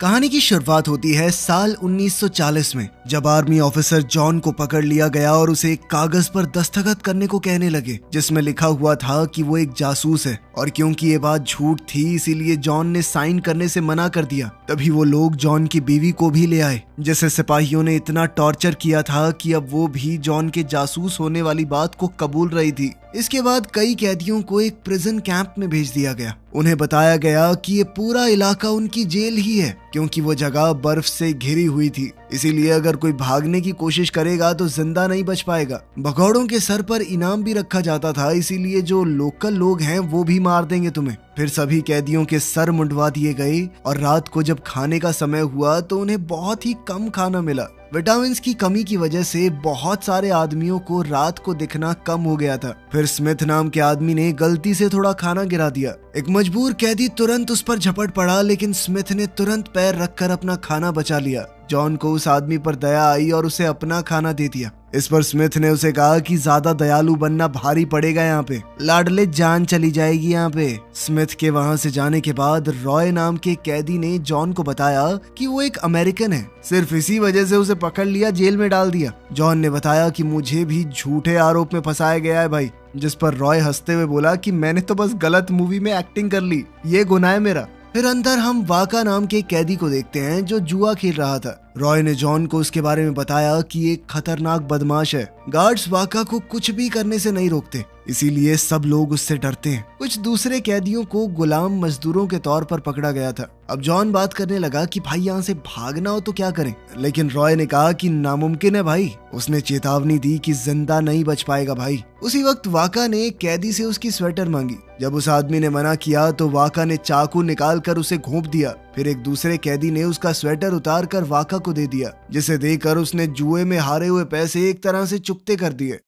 कहानी की शुरुआत होती है साल 1940 में, जब आर्मी ऑफिसर जॉन को पकड़ लिया गया और उसे एक कागज पर दस्तखत करने को कहने लगे, जिसमें लिखा हुआ था कि वो एक जासूस है। और क्योंकि ये बात झूठ थी, इसीलिए जॉन ने साइन करने से मना कर दिया। तभी वो लोग जॉन की बीवी को भी ले आए, जिसे सिपाहियों ने इतना टॉर्चर किया था कि अब वो भी जॉन के जासूस होने वाली बात को कबूल रही थी। इसके बाद कई कैदियों को एक प्रिजन कैंप में भेज दिया गया। उन्हें बताया गया कि ये पूरा इलाका उनकी जेल ही है, क्योंकि वो जगह बर्फ से घिरी हुई थी। इसीलिए अगर कोई भागने की कोशिश करेगा तो जिंदा नहीं बच पाएगा। भगौड़ों के सर पर इनाम भी रखा जाता था, इसीलिए जो लोकल लोग हैं वो भी मार देंगे तुम्हें। फिर सभी कैदियों के सर मुंडवा दिए गए और रात को जब खाने का समय हुआ तो उन्हें बहुत ही कम खाना मिला। विटामिन की कमी की वजह से बहुत सारे आदमियों को रात को दिखना कम हो गया था। फिर स्मिथ नाम के आदमी ने गलती से थोड़ा खाना गिरा दिया। एक मजबूर कैदी तुरंत उस पर झपट पड़ा, लेकिन स्मिथ ने तुरंत पैर रखकर अपना खाना बचा लिया। जॉन को उस आदमी पर दया आई और उसे अपना खाना दे दिया। इस पर स्मिथ ने उसे कहा कि ज्यादा दयालु बनना भारी पड़ेगा, यहाँ पे लाडले जान चली जाएगी यहाँ पे। स्मिथ के वहां से जाने के बाद रॉय नाम के कैदी ने जॉन को बताया कि वो एक अमेरिकन है, सिर्फ इसी वजह से उसे पकड़ लिया, जेल में डाल दिया। जॉन ने बताया कि मुझे भी झूठे आरोप में फंसाया गया है भाई, जिस पर रॉय हंसते हुए बोला कि मैंने तो बस गलत मूवी में एक्टिंग कर ली, ये गुनाह है मेरा। फिर अंदर हम वाका नाम के कैदी को देखते हैं जो जुआ खेल रहा था। रॉय ने जॉन को उसके बारे में बताया कि एक खतरनाक बदमाश है। गार्ड्स वाका को कुछ भी करने से नहीं रोकते, इसीलिए सब लोग उससे डरते हैं। कुछ दूसरे कैदियों को गुलाम मजदूरों के तौर पर पकड़ा गया था। अब जॉन बात करने लगा कि भाई यहाँ से भागना हो तो क्या करें, लेकिन रॉय ने कहा कि नामुमकिन है भाई। उसने चेतावनी दी कि जिंदा नहीं बच पाएगा भाई। उसी वक्त वाका ने कैदी से उसकी स्वेटर मांगी। जब उस आदमी ने मना किया तो वाका ने चाकू निकाल कर उसे घोंप दिया। फिर एक दूसरे कैदी ने उसका स्वेटर उतार कर वाका को दे दिया, जिसे देकर उसने जुए में हारे हुए पैसे एक तरह से चुकते कर दिए।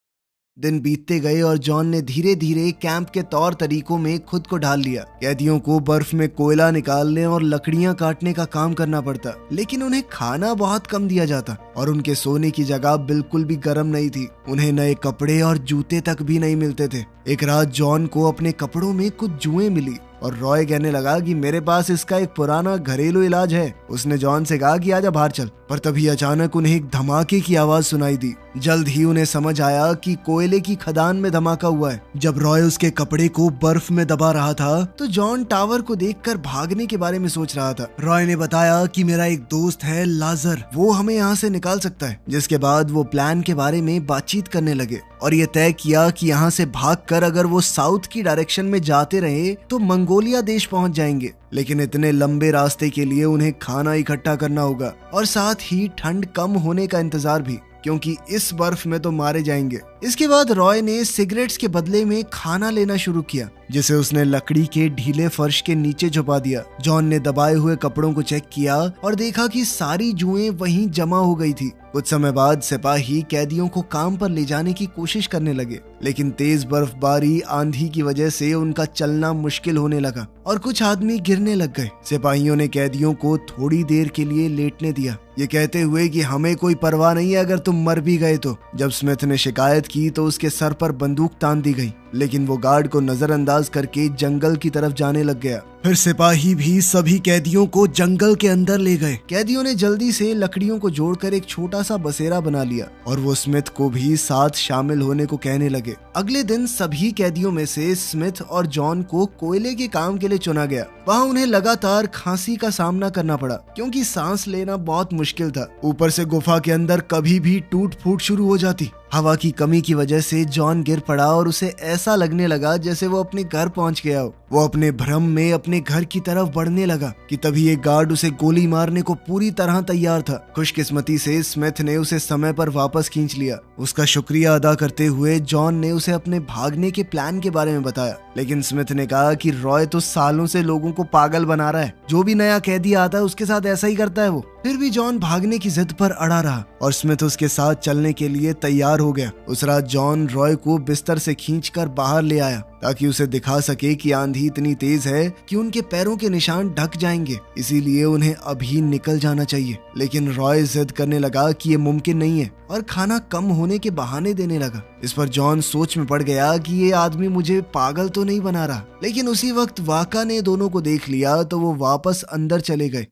दिन बीतते गए और जॉन ने धीरे धीरे कैंप के तौर तरीकों में खुद को ढाल लिया। कैदियों को बर्फ में कोयला निकालने और लकड़ियां काटने का काम करना पड़ता, लेकिन उन्हें खाना बहुत कम दिया जाता और उनके सोने की जगह बिल्कुल भी गर्म नहीं थी। उन्हें नए कपड़े और जूते तक भी नहीं मिलते थे। एक रात जॉन को अपने कपड़ों में कुछ जुएं मिली और रॉय कहने लगा कि मेरे पास इसका एक पुराना घरेलू इलाज है। उसने जॉन से कहा कि आजा बाहर चल, पर तभी अचानक उन्हें एक धमाके की आवाज सुनाई दी। जल्द ही उन्हें समझ आया कि कोयले की खदान में धमाका हुआ है। जब रॉय उसके कपड़े को बर्फ में दबा रहा था तो जॉन टावर को देखकर भागने के बारे में सोच रहा था। रॉय ने बताया कि मेरा एक दोस्त है लाजर, वो हमें यहाँ से निकाल सकता है। जिसके बाद वो प्लान के बारे में बातचीत करने लगे और ये तय किया कि यहाँ से भागकर अगर वो साउथ की डायरेक्शन में जाते रहे तो मंगोलिया देश पहुंच जाएंगे। लेकिन इतने लंबे रास्ते के लिए उन्हें खाना इकट्ठा करना होगा और साथ ही ठंड कम होने का इंतजार भी, क्योंकि इस बर्फ में तो मारे जाएंगे। इसके बाद रॉय ने सिगरेट्स के बदले में खाना लेना शुरू किया, जिसे उसने लकड़ी के ढीले फर्श के नीचे छुपा दिया। जॉन ने दबाए हुए कपड़ों को चेक किया और देखा कि सारी जुएं वहीं जमा हो गई थी। कुछ समय बाद सिपाही कैदियों को काम पर ले जाने की कोशिश करने लगे, लेकिन तेज बर्फबारी आंधी की वजह से उनका चलना मुश्किल होने लगा और कुछ आदमी गिरने लग गए। सिपाहियों ने कैदियों को थोड़ी देर के लिए लेटने दिया, ये कहते हुए कि हमें कोई परवाह नहीं है अगर तुम मर भी गए तो। जब स्मिथ ने शिकायत की तो उसके सर पर बंदूक तान दी गई, लेकिन वो गार्ड को नजरअंदाज करके जंगल की तरफ जाने लग गया। फिर सिपाही भी सभी कैदियों को जंगल के अंदर ले गए। कैदियों ने जल्दी से लकड़ियों को जोड़कर एक छोटा सा बसेरा बना लिया और वो स्मिथ को भी साथ शामिल होने को कहने लगे। अगले दिन सभी कैदियों में से स्मिथ और जॉन को कोयले के काम के लिए चुना गया। वहाँ उन्हें लगातार खांसी का सामना करना पड़ा, क्योंकि सांस लेना बहुत मुश्किल था। ऊपर से गुफा के अंदर कभी भी टूट फूट शुरू हो जाती। हवा की कमी की वजह से जॉन गिर पड़ा और उसे ऐसा लगने लगा जैसे वो अपने घर पहुंच गया हो। वो अपने भ्रम में अपने घर की तरफ बढ़ने लगा कि तभी एक गार्ड उसे गोली मारने को पूरी तरह तैयार था। खुशकिस्मती से स्मिथ ने उसे समय पर वापस खींच लिया। उसका शुक्रिया अदा करते हुए जॉन ने उसे अपने भागने के प्लान के बारे में बताया, लेकिन स्मिथ ने कहा कि रॉय तो सालों से लोगों को पागल बना रहा है, जो भी नया कैदी आता है उसके साथ ऐसा ही करता है वो। फिर भी जॉन भागने की जिद पर अड़ा रहा और स्मिथ उसके साथ चलने के लिए तैयार हो गया। उस रात जॉन रॉय को बिस्तर से खींचकर बाहर ले आया ताकि उसे दिखा सके कि आंधी इतनी तेज है कि उनके पैरों के निशान ढक जाएंगे, इसीलिए उन्हें अभी निकल जाना चाहिए। लेकिन रॉय जिद करने लगा कि ये मुमकिन नहीं है और खाना कम होने के बहाने देने लगा। इस पर जॉन सोच में पड़ गया कि ये आदमी मुझे पागल तो नहीं बना रहा। लेकिन उसी वक्त वाका ने दोनों को देख लिया तो वो वापस अंदर चले गए।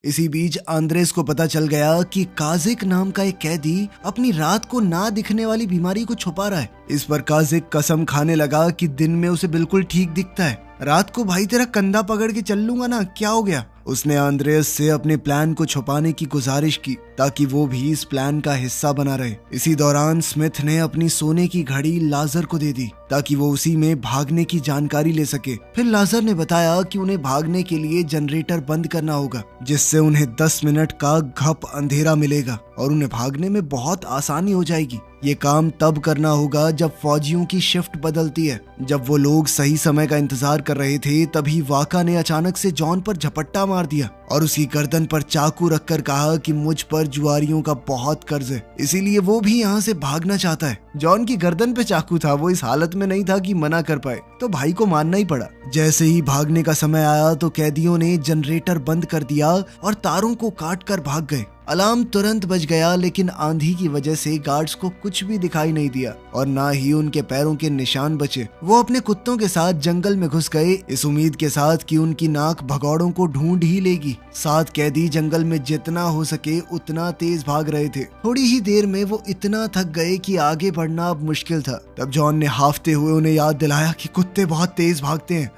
इसी बीच आंद्रेस को पता चल गया कि काजिक नाम का एक कैदी अपनी रात को ना दिखने वाली बीमारी को छुपा रहा है। इस पर काजिक कसम खाने लगा कि दिन में उसे बिल्कुल ठीक दिखता है। रात को भाई तेरा कंधा पकड़ के चल लूंगा ना, क्या हो गया। उसने आंद्रेस से अपने प्लान को छुपाने की गुजारिश की ताकि वो भी इस प्लान का हिस्सा बना रहे। इसी दौरान स्मिथ ने अपनी सोने की घड़ी लाजर को दे दी ताकि वो उसी में भागने की जानकारी ले सके। फिर लाजर ने बताया कि उन्हें भागने के लिए जनरेटर बंद करना होगा, जिससे उन्हें 10 मिनट का घप अंधेरा मिलेगा और उन्हें भागने में बहुत आसानी हो जाएगी। ये काम तब करना होगा जब फौजियों की शिफ्ट बदलती है। जब वो लोग सही समय का इंतजार कर रहे थे तभी वाका ने अचानक से जॉन पर झपट्टा मार दिया और उसकी गर्दन पर चाकू रखकर कहा कि मुझ पर जुआरियों का बहुत कर्ज है, इसीलिए वो भी यहाँ से भागना चाहता है। जॉन की गर्दन पे चाकू था, वो इस हालत में नहीं था कि मना कर पाए, तो भाई को मानना ही पड़ा। जैसे ही भागने का समय आया तो कैदियों ने जनरेटर बंद कर दिया और तारों को काट कर भाग गए। अलार्म तुरंत बज गया, लेकिन आंधी की वजह से गार्ड्स को कुछ भी दिखाई नहीं दिया और ना ही उनके पैरों के निशान बचे। वो अपने कुत्तों के साथ जंगल में घुस गए, इस उम्मीद के साथ कि उनकी नाक भगौड़ों को ढूंढ ही लेगी। 7 कैदी जंगल में जितना हो सके उतना तेज भाग रहे थे। थोड़ी ही देर में वो इतना थक गए कि आगे बढ़ना अब मुश्किल था। तब जॉन ने हाफते हुए उन्हें याद दिलाया कि कुत्ते बहुत तेज भागते हैं,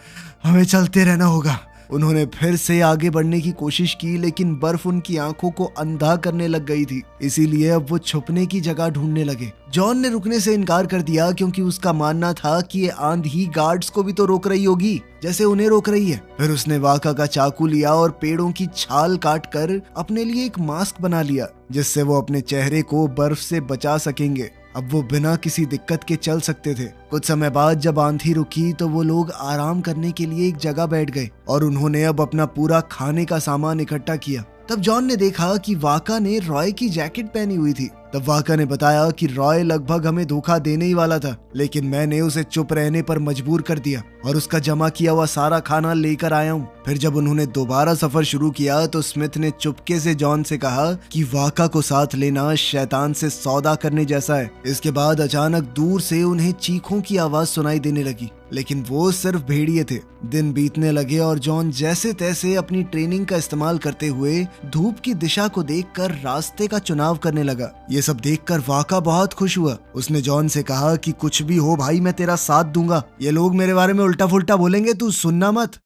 हमें चलते रहना होगा। उन्होंने फिर से आगे बढ़ने की कोशिश की, लेकिन बर्फ उनकी आंखों को अंधा करने लग गई थी, इसीलिए अब वो छुपने की जगह ढूंढने लगे। जॉन ने रुकने से इनकार कर दिया क्योंकि उसका मानना था कि ये आंधी गार्ड्स को भी तो रोक रही होगी जैसे उन्हें रोक रही है। फिर उसने वाका का चाकू लिया और पेड़ों की छाल काट कर अपने लिए एक मास्क बना लिया, जिससे वो अपने चेहरे को बर्फ से बचा सकेंगे। अब वो बिना किसी दिक्कत के चल सकते थे। कुछ समय बाद जब आंधी रुकी तो वो लोग आराम करने के लिए एक जगह बैठ गए और उन्होंने अब अपना पूरा खाने का सामान इकट्ठा किया। तब जॉन ने देखा कि वाका ने रॉय की जैकेट पहनी हुई थी। तब वाका ने बताया कि रॉय लगभग हमें धोखा देने ही वाला था, लेकिन मैंने उसे चुप रहने पर मजबूर कर दिया और उसका जमा किया हुआ सारा खाना लेकर आया हूँ। फिर जब उन्होंने दोबारा सफर शुरू किया तो स्मिथ ने चुपके से जॉन से कहा कि वाका को साथ लेना शैतान से सौदा करने जैसा है। इसके बाद अचानक दूर से उन्हें चीखों की आवाज सुनाई देने लगी, लेकिन वो सिर्फ भेड़िए थे। दिन बीतने लगे और जॉन जैसे तैसे अपनी ट्रेनिंग का इस्तेमाल करते हुए धूप की दिशा को देखकर रास्ते का चुनाव करने लगा। ये सब देखकर वाका बहुत खुश हुआ। उसने जॉन से कहा कि कुछ भी हो भाई, मैं तेरा साथ दूंगा। ये लोग मेरे बारे में उल्टा फुल्टा बोलेंगे, तू सुनना मत।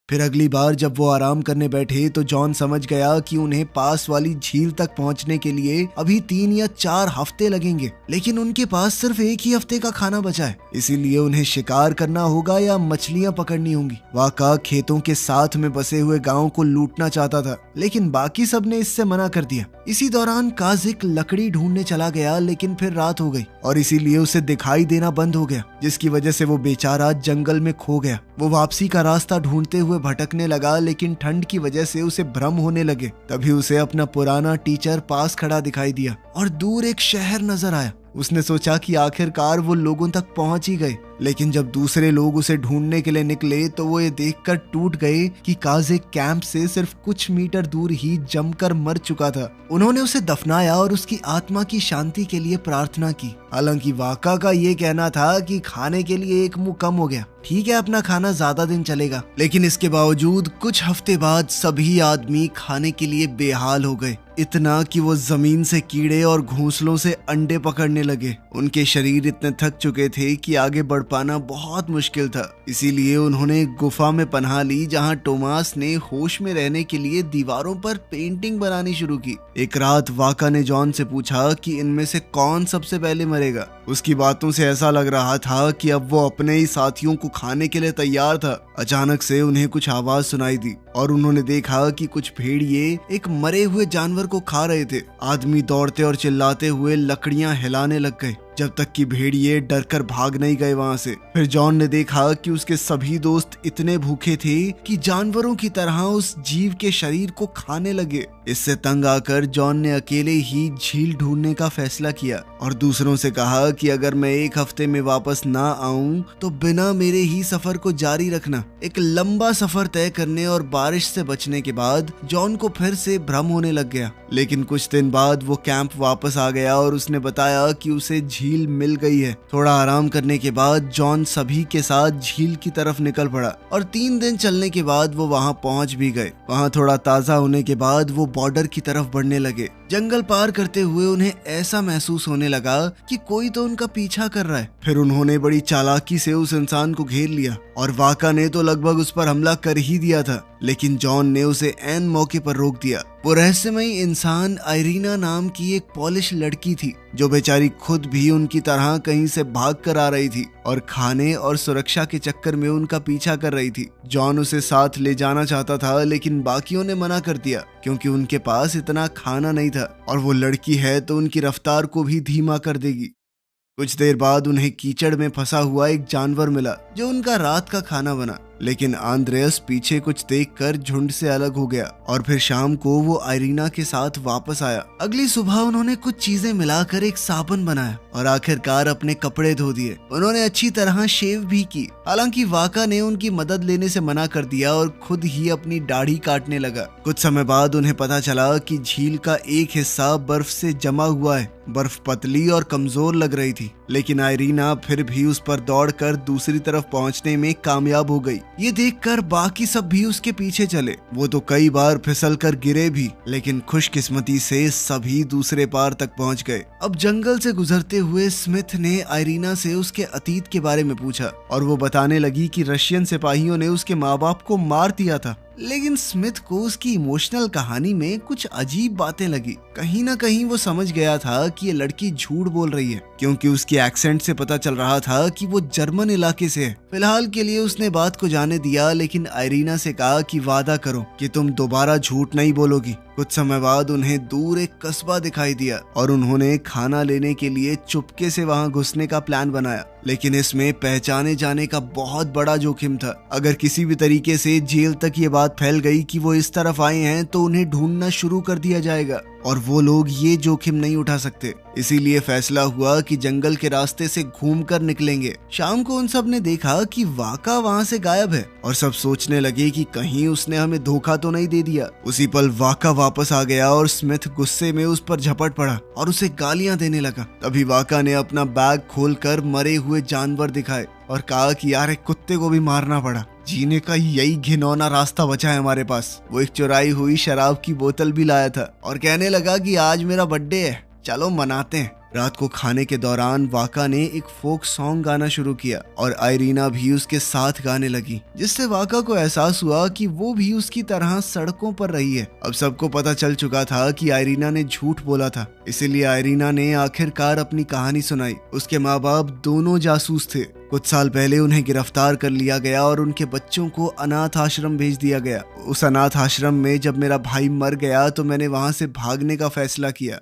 फिर अगली बार जब वो आराम करने बैठे तो जॉन समझ गया कि उन्हें पास वाली झील तक पहुंचने के लिए अभी 3 या 4 हफ्ते लगेंगे, लेकिन उनके पास सिर्फ एक ही हफ्ते का खाना बचा है, इसीलिए उन्हें शिकार करना होगा या मछलियां पकड़नी होंगी। वाका खेतों के साथ में बसे हुए गांव को लूटना चाहता था, लेकिन बाकी सब ने इससे मना कर दिया। इसी दौरान काजिक लकड़ी ढूंढने चला गया, लेकिन फिर रात हो गई और इसीलिए उसे दिखाई देना बंद हो गया, जिसकी वजह से वो बेचारा जंगल में खो गया। वो वापसी का रास्ता ढूंढते हुए भटकने लगा, लेकिन ठंड की वजह से उसे भ्रम होने लगे। तभी उसे अपना पुराना टीचर पास खड़ा दिखाई दिया और दूर एक शहर नजर आया। उसने सोचा कि आखिरकार वो लोगों तक पहुंच ही गए, लेकिन जब दूसरे लोग उसे ढूंढने के लिए निकले तो वो ये देखकर टूट गए कि काजिक कैंप से सिर्फ कुछ मीटर दूर ही जमकर मर चुका था। उन्होंने उसे दफनाया और उसकी आत्मा की शांति के लिए प्रार्थना की। हालांकि वाका का ये कहना था कि खाने के लिए एक मुंह कम हो गया, ठीक है अपना खाना ज्यादा दिन चलेगा, लेकिन इसके बावजूद कुछ हफ्ते बाद सभी आदमी खाने के लिए बेहाल हो गए, इतना कि वो जमीन से कीड़े और घोंसलों से अंडे पकड़ने लगे। उनके शरीर इतने थक चुके थे कि आगे बढ़ पाना बहुत मुश्किल था, इसीलिए उन्होंने एक गुफा में पनाह ली जहां टोमास ने होश में रहने के लिए दीवारों पर पेंटिंग बनानी शुरू की। एक रात वाका ने जॉन से पूछा कि इनमें से कौन सबसे पहले मरेगा। उसकी बातों से ऐसा लग रहा था कि अब वो अपने ही साथियों को खाने के लिए तैयार था। अचानक से उन्हें कुछ आवाज सुनाई दी और उन्होंने देखा कि कुछ भेड़िए एक मरे हुए जानवर को खा रहे थे। आदमी दौड़ते और चिल्लाते हुए लकड़ियां हिलाने लग गए, जब तक कि भेड़िए डरकर भाग नहीं गए वहां से। फिर जॉन ने देखा कि उसके सभी दोस्त इतने भूखे थे कि जानवरों की तरह उस जीव के शरीर को खाने लगे। इससे तंग आकर जॉन ने अकेले ही झील ढूंढने का फैसला किया। और दूसरों से कहा कि अगर मैं 1 हफ्ते में वापस ना आऊं तो बिना मेरे ही सफर को जारी रखना। एक लंबा सफर तय करने और बारिश से बचने के बाद जॉन को फिर से भ्रम होने लग गया, लेकिन कुछ दिन बाद वो कैंप वापस आ गया और उसने बताया कि उसे झील मिल गई है। थोड़ा आराम करने के बाद जॉन सभी के साथ झील की तरफ निकल पड़ा और 3 दिन चलने के बाद वो वहां पहुंच भी गए। वहां थोड़ा ताजा होने के बाद वो बॉर्डर की तरफ बढ़ने लगे। जंगल पार करते हुए उन्हें ऐसा महसूस होने लगा कि कोई तो उनका पीछा कर रहा है। फिर उन्होंने बड़ी चालाकी से उस इंसान को घेर लिया और वाका ने तो लगभग उस पर हमला कर ही दिया था, लेकिन जॉन ने उसे ऐन मौके पर रोक दिया। वो रहस्यमयी इंसान आयरीना नाम की एक पॉलिश लड़की थी जो बेचारी खुद भी उनकी तरह कहीं से भाग कर आ रही थी और खाने और सुरक्षा के चक्कर में उनका पीछा कर रही थी। जॉन उसे साथ ले जाना चाहता था, लेकिन बाकियों ने मना कर दिया क्योंकि उनके पास इतना खाना नहीं था और वो लड़की है तो उनकी रफ्तार को भी धीमा कर देगी। कुछ देर बाद उन्हें कीचड़ में फंसा हुआ एक जानवर मिला जो उनका रात का खाना बना, लेकिन आंद्रेयस पीछे कुछ देखकर झुंड से अलग हो गया और फिर शाम को वो आयरीना के साथ वापस आया। अगली सुबह उन्होंने कुछ चीजें मिलाकर एक साबुन बनाया और आखिरकार अपने कपड़े धो दिए। उन्होंने अच्छी तरह शेव भी की। हालांकि वाका ने उनकी मदद लेने से मना कर दिया और खुद ही अपनी दाढ़ी काटने लगा। कुछ समय बाद उन्हें पता चला कि झील का एक हिस्सा बर्फ से जमा हुआ है। बर्फ पतली और कमजोर लग रही थी, लेकिन आयरीना फिर भी उस पर दौड़कर दूसरी तरफ पहुंचने में कामयाब हो गई। ये देखकर बाकी सब भी उसके पीछे चले। वो तो कई बार फिसल कर गिरे भी, लेकिन खुशकिस्मती से सभी दूसरे पार तक पहुंच गए। अब जंगल से गुजरते हुए स्मिथ ने आयरीना से उसके अतीत के बारे में पूछा और वो बताने लगी कि रशियन सिपाहियों ने उसके माँ बाप को मार दिया था। लेकिन स्मिथ को उसकी इमोशनल कहानी में कुछ अजीब बातें लगी। कहीं ना कहीं वो समझ गया था कि ये लड़की झूठ बोल रही है, क्योंकि उसके एक्सेंट से पता चल रहा था कि वो जर्मन इलाके से है। फिलहाल के लिए उसने बात को जाने दिया, लेकिन आयरीना से कहा कि वादा करो कि तुम दोबारा झूठ नहीं बोलोगी। कुछ समय बाद उन्हें दूर एक कस्बा दिखाई दिया और उन्होंने खाना लेने के लिए चुपके से वहां घुसने का प्लान बनाया, लेकिन इसमें पहचाने जाने का बहुत बड़ा जोखिम था। अगर किसी भी तरीके से जेल तक ये बात फैल गई कि वो इस तरफ आए हैं तो उन्हें ढूंढना शुरू कर दिया जाएगा और वो लोग ये जोखिम नहीं उठा सकते। इसीलिए फैसला हुआ कि जंगल के रास्ते से घूमकर निकलेंगे। शाम को उन सब ने देखा कि वाका वहां से गायब है और सब सोचने लगे कि कहीं उसने हमें धोखा तो नहीं दे दिया। उसी पल वाका वापस आ गया और स्मिथ गुस्से में उस पर झपट पड़ा और उसे गालियां देने लगा। तभी वाका ने अपना बैग खोलकर मरे हुए जानवर दिखाए और कहा कि यार एक कुत्ते को भी मारना पड़ा, जीने का यही घिनौना रास्ता बचा है हमारे पास। वो एक चुराई हुई शराब की बोतल भी लाया था और कहने लगा कि आज मेरा बर्थडे है, चलो मनाते हैं। रात को खाने के दौरान वाका ने एक फोक सॉन्ग गाना शुरू किया और आयरीना भी उसके साथ गाने लगी, जिससे वाका को एहसास हुआ कि वो भी उसकी तरह सड़कों पर रही है। अब सबको पता चल चुका था कि आयरीना ने झूठ बोला था, इसीलिए आयरीना ने आखिरकार अपनी कहानी सुनाई। उसके माँ बाप दोनों जासूस थे। कुछ साल पहले उन्हें गिरफ्तार कर लिया गया और उनके बच्चों को अनाथ आश्रम भेज दिया गया। उस अनाथ आश्रम में जब मेरा भाई मर गया तो मैंने वहां से भागने का फैसला किया।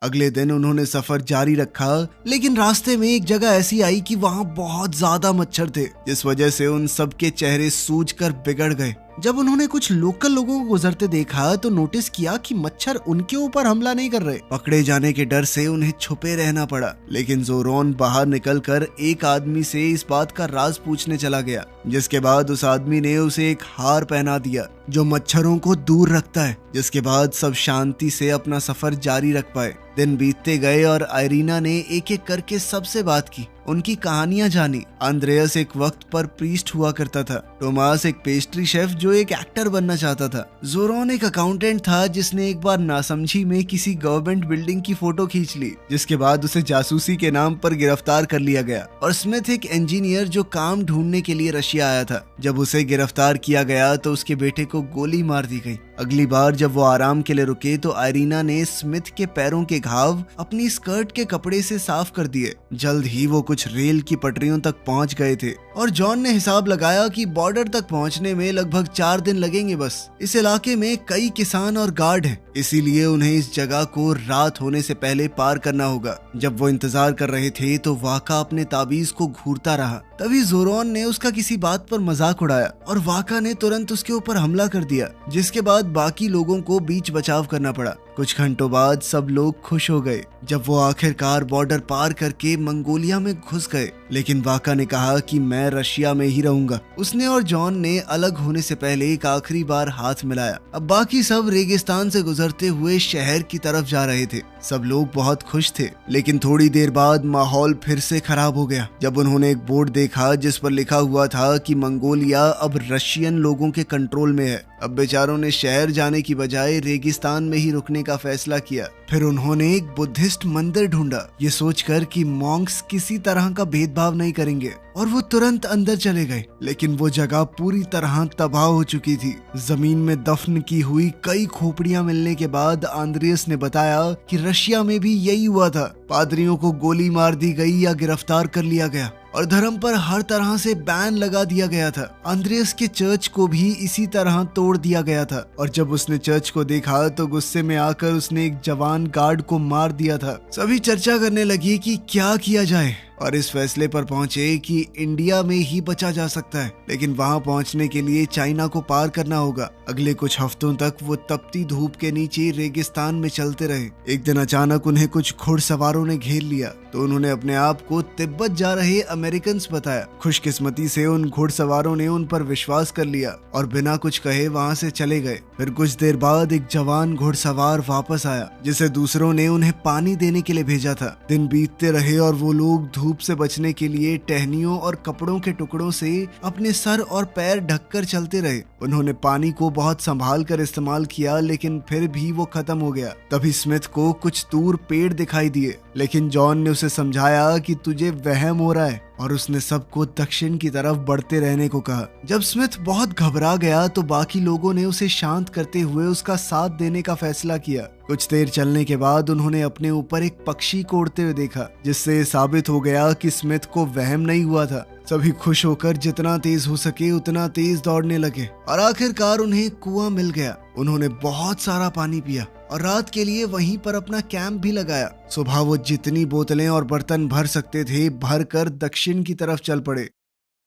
अगले दिन उन्होंने सफर जारी रखा, लेकिन रास्ते में एक जगह ऐसी आई कि वहां बहुत ज्यादा मच्छर थे, जिस वजह से उन सब के चेहरे सूजकर बिगड़ गए। जब उन्होंने कुछ लोकल लोगों को गुजरते देखा तो नोटिस किया कि मच्छर उनके ऊपर हमला नहीं कर रहे। पकड़े जाने के डर से उन्हें छुपे रहना पड़ा, लेकिन जोरोन बाहर निकलकर एक आदमी से इस बात का राज पूछने चला गया, जिसके बाद उस आदमी ने उसे एक हार पहना दिया जो मच्छरों को दूर रखता है, जिसके बाद सब शांति से अपना सफर जारी रख पाए। दिन बीतते गए और आयरीना ने एक एक करके सबसे बात की, उनकी कहानियां जानी। आंद्रेयस एक वक्त पर प्रीस्ट हुआ करता था, टोमास एक पेस्ट्री शेफ जो एक एक्टर बनना चाहता था, जोरोन एक अकाउंटेंट था जिसने एक बार नासमझी में किसी गवर्नमेंट बिल्डिंग की फोटो खींच ली, जिसके बाद उसे जासूसी के नाम पर गिरफ्तार कर लिया गया, और स्मिथ एक इंजीनियर जो काम ढूंढने के लिए रशिया आया था। जब उसे गिरफ्तार किया गया तो उसके बेटे को गोली मार दी गई। अगली बार जब वो आराम के लिए रुके तो आयरीना ने स्मिथ के पैरों के घाव अपनी स्कर्ट के कपड़े से साफ कर दिए। जल्द ही वो कुछ रेल की पटरियों तक पहुंच गए थे और जॉन ने हिसाब लगाया कि बॉर्डर तक पहुंचने में लगभग 4 दिन लगेंगे बस। इस इलाके में कई किसान और गार्ड हैं इसीलिए उन्हें इस जगह को रात होने से पहले पार करना होगा। जब वो इंतजार कर रहे थे तो वाका अपने ताबीज को घूरता रहा। तभी जोरॉन ने उसका किसी बात पर मजाक उड़ाया और वाका ने तुरंत उसके ऊपर हमला कर दिया, जिसके बाद बाकी लोगों को बीच बचाव करना पड़ा। कुछ घंटों बाद सब लोग खुश हो गए जब वो आखिरकार बॉर्डर पार करके मंगोलिया में घुस गए। लेकिन वाका ने कहा कि मैं रशिया में ही रहूंगा। उसने और जॉन ने अलग होने से पहले एक आखिरी बार हाथ मिलाया। अब बाकी सब रेगिस्तान से गुजरते हुए शहर की तरफ जा रहे थे। सब लोग बहुत खुश थे, लेकिन थोड़ी देर बाद माहौल फिर से खराब हो गया जब उन्होंने एक बोर्ड देखा जिस पर लिखा हुआ था कि मंगोलिया अब रशियन लोगों के कंट्रोल में है। अब बेचारों ने शहर जाने की बजाय रेगिस्तान में ही रुकने का फैसला किया। फिर उन्होंने एक बुद्धिस्ट मंदिर ढूंढा, ये सोचकर कि मॉन्क्स किसी तरह का भेदभाव नहीं करेंगे, और वो तुरंत अंदर चले गए। लेकिन वो जगह पूरी तरह तबाह हो चुकी थी। जमीन में दफन की हुई कई खोपड़ियां मिलने के बाद आंद्रियस ने बताया कि रशिया में भी यही हुआ था। पादरियों को गोली मार दी गई या गिरफ्तार कर लिया गया और धर्म पर हर तरह से बैन लगा दिया गया था। आंद्रियस के चर्च को भी इसी तरह तोड़ दिया गया था, और जब उसने चर्च को देखा तो गुस्से में आकर उसने एक जवान गार्ड को मार दिया था। सभी चर्चा करने लगी कि क्या किया जाए और इस फैसले पर पहुंचे कि इंडिया में ही बचा जा सकता है, लेकिन वहां पहुंचने के लिए चाइना को पार करना होगा। अगले कुछ हफ्तों तक वो तपती धूप के नीचे रेगिस्तान में चलते रहे। एक दिन अचानक उन्हें कुछ घुड़सवारों ने घेर लिया तो उन्होंने अपने आप को तिब्बत जा रहे अमेरिकन बताया। खुशकिस्मती से उन घुड़सवारों ने उन पर विश्वास कर लिया और बिना कुछ कहे वहां से चले गए। फिर कुछ देर बाद एक जवान घुड़सवार वापस आया जिसे दूसरों ने उन्हें पानी देने के लिए भेजा था। दिन बीतते रहे और वो लोग धूप से बचने के लिए टहनियों और कपड़ों के टुकड़ों से अपने सर और पैर ढककर चलते रहे। उन्होंने पानी को बहुत संभाल कर इस्तेमाल किया, लेकिन फिर भी वो खत्म हो गया। तभी स्मिथ को कुछ दूर पेड़ दिखाई दिए, लेकिन जॉन ने उसे समझाया कि तुझे वहम हो रहा है, और उसने सबको दक्षिण की तरफ बढ़ते रहने को कहा। जब स्मिथ बहुत घबरा गया तो बाकी लोगों ने उसे शांत करते हुए उसका साथ देने का फैसला किया। कुछ देर चलने के बाद उन्होंने अपने ऊपर एक पक्षी को उड़ते हुए देखा, जिससे साबित हो गया कि स्मिथ को वहम नहीं हुआ था। सभी खुश होकर जितना तेज हो सके उतना तेज दौड़ने लगे और आखिरकार उन्हें कुआं मिल गया। उन्होंने बहुत सारा पानी पिया और रात के लिए वहीं पर अपना कैंप भी लगाया। सुबह वो जितनी बोतलें और बर्तन भर सकते थे भर कर दक्षिण की तरफ चल पड़े।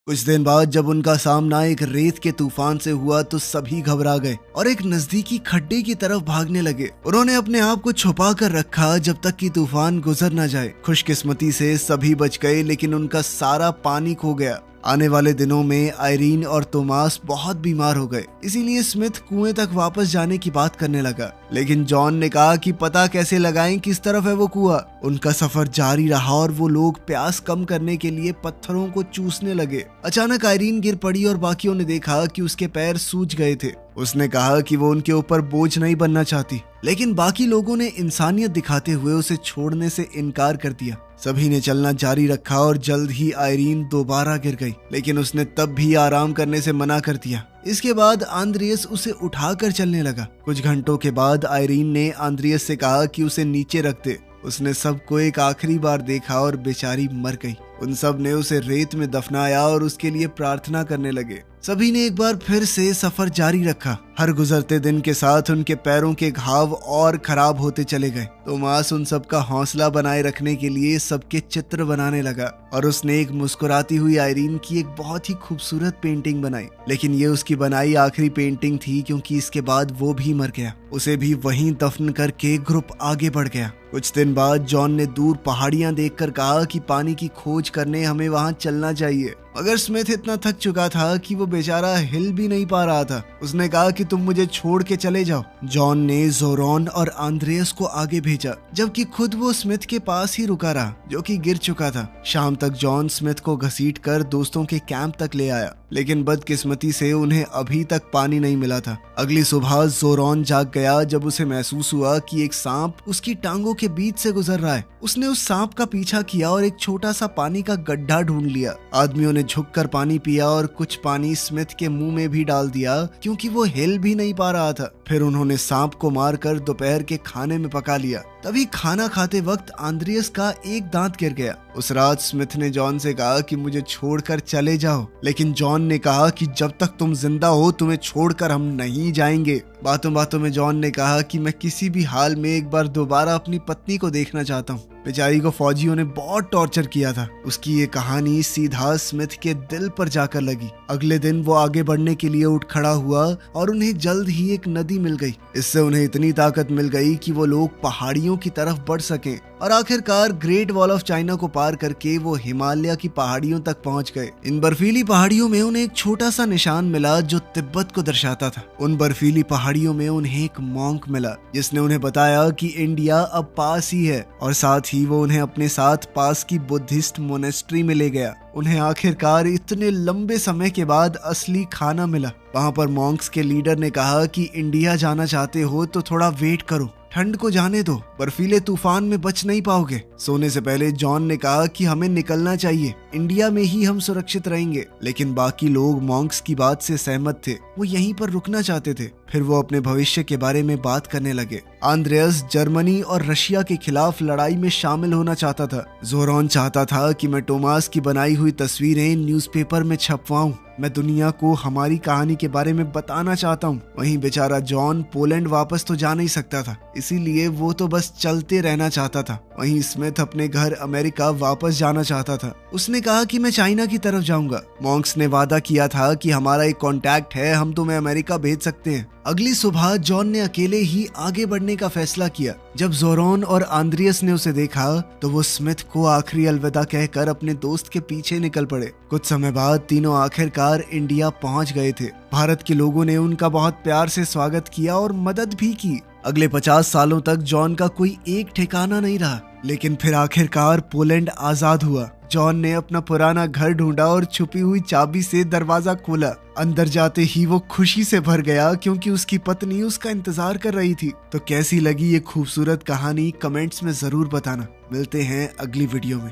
कुछ दिन बाद जब उनका सामना एक रेत के तूफान से हुआ तो सभी घबरा गए और एक नजदीकी खड्डे की तरफ भागने लगे। उन्होंने अपने आप को छुपा कर रखा जब तक कि तूफान गुजर न जाए। खुशकिस्मती से सभी बच गए, लेकिन उनका सारा पानी खो गया। आने वाले दिनों में आयरीन और तोमास बहुत बीमार हो गए, इसीलिए स्मिथ कुएं तक वापस जाने की बात करने लगा। लेकिन जॉन ने कहा कि पता कैसे लगाएं किस तरफ है वो कुआं। उनका सफर जारी रहा और वो लोग प्यास कम करने के लिए पत्थरों को चूसने लगे। अचानक आयरीन गिर पड़ी और बाकियों ने देखा कि उसके पैर सूज गए थे। उसने कहा कि वो उनके ऊपर बोझ नहीं बनना चाहती, लेकिन बाकी लोगों ने इंसानियत दिखाते हुए उसे छोड़ने से इनकार कर दिया। सभी ने चलना जारी रखा और जल्द ही आयरीन दोबारा गिर गई, लेकिन उसने तब भी आराम करने से मना कर दिया। इसके बाद आंद्रियस उसे उठाकर चलने लगा। कुछ घंटों के बाद आयरीन ने आंद्रियस से कहा कि उसे नीचे रख दे। उसने सबको एक आखिरी बार देखा और बेचारी मर गई। उन सब ने उसे रेत में दफनाया और उसके लिए प्रार्थना करने लगे। सभी ने एक बार फिर से सफर जारी रखा। हर गुजरते दिन के साथ उनके पैरों के घाव और खराब होते चले गए। तोमास उन सबका हौसला बनाए रखने के लिए सबके चित्र बनाने लगा और उसने एक मुस्कुराती हुई आयरीन की एक बहुत ही खूबसूरत पेंटिंग बनाई। लेकिन ये उसकी बनाई आखिरी पेंटिंग थी, क्योंकि इसके बाद वो भी मर गया। उसे भी वहीं दफन करके ग्रुप आगे बढ़ गया। कुछ दिन बाद जॉन ने दूर पहाड़ियां देखकर कहा कि पानी की खोज करने हमें वहां चलना चाहिए, मगर स्मिथ इतना थक चुका था कि वो बेचारा हिल भी नहीं पा रहा था। उसने कहा कि तुम मुझे छोड़ के चले जाओ। जॉन ने जोरॉन और आंद्रेयस को आगे भेजा, जबकि खुद वो स्मिथ के पास ही रुका रहा, जो कि गिर चुका था। शाम तक जॉन स्मिथ को घसीटकर दोस्तों के कैंप तक ले आया, लेकिन बदकिस्मती से उन्हें अभी तक पानी नहीं मिला था। अगली सुबह जोरॉन जाग गया जब उसे महसूस हुआ कि एक सांप उसकी टांगों के बीच से गुजर रहा है। उसने उस सांप का पीछा किया और एक छोटा सा पानी का गड्ढा ढूंढ लिया। आदमियों ने झुककर पानी पिया और कुछ पानी स्मिथ के मुंह में भी डाल दिया क्योंकि वो हिल भी नहीं पा रहा था। फिर उन्होंने सांप को मारकर दोपहर के खाने में पका लिया। तभी खाना खाते वक्त आंद्रियस का एक दांत गिर गया। उस रात स्मिथ ने जॉन से कहा कि मुझे छोड़कर चले जाओ, लेकिन जॉन ने कहा कि जब तक तुम जिंदा हो तुम्हें छोड़कर हम नहीं जाएंगे। बातों बातों में जॉन ने कहा कि मैं किसी भी हाल में एक बार दोबारा अपनी पत्नी को देखना चाहता हूँ। बेचारी को फौजियों ने बहुत टॉर्चर किया था। उसकी ये कहानी सीधा स्मिथ के दिल पर जाकर लगी। अगले दिन वो आगे बढ़ने के लिए उठ खड़ा हुआ और उन्हें जल्द ही एक नदी मिल गई। इससे उन्हें इतनी ताकत मिल गई कि वो लोग पहाड़ियों की तरफ बढ़ सकें और आखिरकार ग्रेट वॉल ऑफ चाइना को पार करके वो हिमालय की पहाड़ियों तक पहुंच गए। इन बर्फीली पहाड़ियों में उन्हें एक छोटा सा निशान मिला जो तिब्बत को दर्शाता था। उन बर्फीली पहाड़ियों में उन्हें एक मॉन्क मिला जिसने उन्हें बताया कि इंडिया अब पास ही है, और साथ ही वो उन्हें अपने साथ पास की बुद्धिस्ट मोनेस्ट्री में ले गया। उन्हें आखिरकार इतने लंबे समय के बाद असली खाना मिला। वहां पर मॉन्क्स के लीडर ने कहा कि इंडिया जाना चाहते हो तो थोड़ा वेट करो, ठंड को जाने दो, बर्फीले तूफान में बच नहीं पाओगे। सोने से पहले जॉन ने कहा कि हमें निकलना चाहिए, इंडिया में ही हम सुरक्षित रहेंगे। लेकिन बाकी लोग मॉन्क्स की बात से सहमत थे, वो यहीं पर रुकना चाहते थे। फिर वो अपने भविष्य के बारे में बात करने लगे। आंद्रेयस जर्मनी और रशिया के खिलाफ लड़ाई में शामिल होना चाहता था। जोरॉन चाहता था कि मैं टोमास की बनाई हुई तस्वीरें न्यूज़पेपर में छपवाऊं। मैं दुनिया को हमारी कहानी के बारे में बताना चाहता हूँ। वहीं बेचारा जॉन पोलैंड वापस तो जा नहीं सकता था, इसीलिए वो तो बस चलते रहना चाहता था। वहीं स्मिथ अपने घर अमेरिका वापस जाना चाहता था। उसने कहा कि मैं चाइना की तरफ जाऊंगा। मॉन्क्स ने वादा किया था कि हमारा एक कॉन्टैक्ट है, हम तुम्हें अमेरिका भेज सकते हैं। अगली सुबह जॉन ने अकेले ही आगे बढ़ने का फैसला किया। जब जोरॉन और आंद्रियस ने उसे देखा तो वो स्मिथ को आखिरी अलविदा कहकर अपने दोस्त के पीछे निकल पड़े। कुछ समय बाद तीनों आखिरकार इंडिया पहुंच गए थे। भारत के लोगों ने उनका बहुत प्यार से स्वागत किया और मदद भी की। अगले 50 सालों तक जॉन का कोई एक ठिकाना नहीं रहा, लेकिन फिर आखिरकार पोलैंड आजाद हुआ। जॉन ने अपना पुराना घर ढूंढा और छुपी हुई चाबी से दरवाजा खोला। अंदर जाते ही वो खुशी से भर गया क्योंकि उसकी पत्नी उसका इंतजार कर रही थी। तो कैसी लगी ये खूबसूरत कहानी कमेंट्स में जरूर बताना। मिलते हैं अगली वीडियो में।